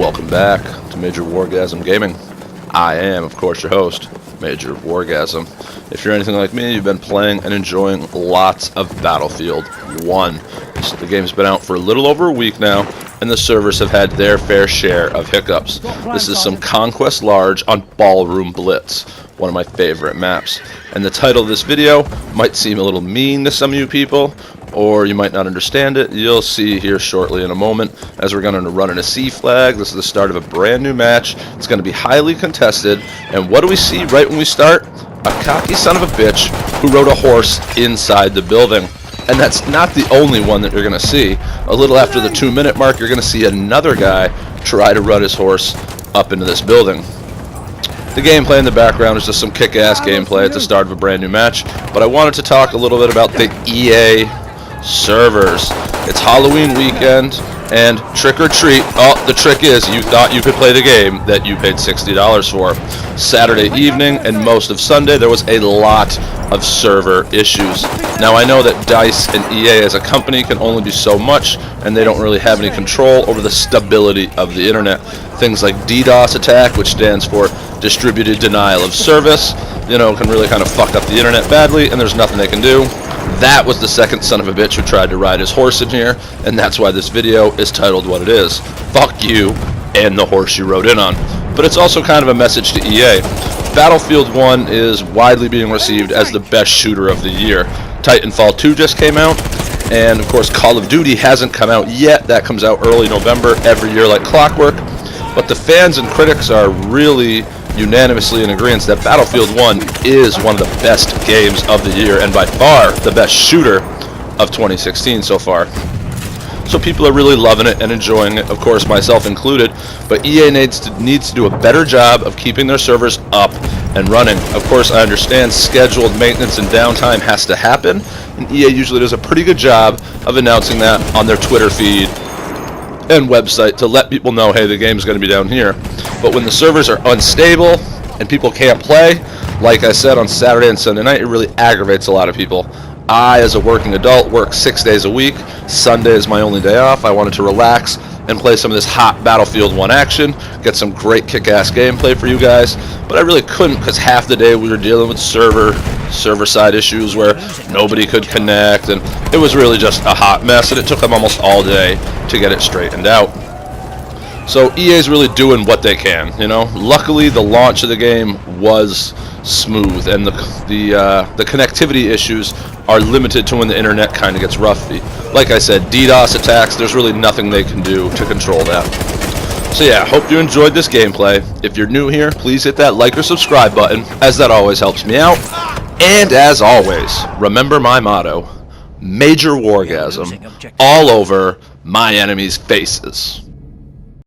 Welcome back to Major Wargasm Gaming. I am, of course, your host, Major Wargasm. If you're anything like me, you've been playing and enjoying lots of Battlefield 1. The game's been out for a little over a week now, and the servers have had their fair share of hiccups. This is some Conquest Large on Ballroom Blitz, one of my favorite maps. And the title of this video might seem a little mean to some of you people, or you might not understand it. You'll see here shortly in a moment as we're going to run in a C flag. This is the start of a brand new match. It's going to be highly contested, and what do we see right when we start? A cocky son of a bitch who rode a horse inside the building. And that's not the only one that you're going to see. A little after the 2-minute mark, you're going to see another guy try to run his horse up into this building. The gameplay in the background is just some kick-ass gameplay at the start of a brand new match, but I wanted to talk a little bit about the EA servers. It's Halloween weekend, and trick or treat. Oh, the trick is you thought you could play the game that you paid $60 for. Saturday evening and most of Sunday, there was a lot of server issues. Now, I know that DICE and EA as a company can only do so much, and they don't really have any control over the stability of the internet. Things like DDoS attack, which stands for Distributed Denial of Service, can really kind of fuck up the internet badly, and there's nothing they can do. That was the second son of a bitch who tried to ride his horse in here, and that's why this video is titled what it is. Fuck you and the horse you rode in on. But it's also kind of a message to EA. Battlefield 1 is widely being received as the best shooter of the year. Titanfall 2 just came out, and of course Call of Duty hasn't come out yet. That comes out early November every year like clockwork. But the fans and critics are really unanimously in agreement that Battlefield 1 is one of the best games of the year and by far the best shooter of 2016 so far. So people are really loving it and enjoying it, of course myself included, but EA needs to do a better job of keeping their servers up and running. Of course, I understand scheduled maintenance and downtime has to happen, and EA usually does a pretty good job of announcing that on their Twitter feed and website to let people know, hey, the game's going to be down here. But when the servers are unstable and people can't play, like I said on Saturday and Sunday night, it really aggravates a lot of people. I, as a working adult, work 6 days a week. Sunday is my only day off. I wanted to relax and play some of this hot Battlefield 1 action, get some great kick-ass gameplay for you guys, but I really couldn't because half the day we were dealing with server-side issues where nobody could connect, and it was really just a hot mess, and it took them almost all day to get it straightened out. So EA's really doing what they can, Luckily, the launch of the game was smooth, and the connectivity issues are limited to when the internet kind of gets roughy. Like I said, DDoS attacks, there's really nothing they can do to control that. So yeah, hope you enjoyed this gameplay. If you're new here, please hit that like or subscribe button, as that always helps me out. And as always, remember my motto, Major Wargasm, all over my enemies' faces.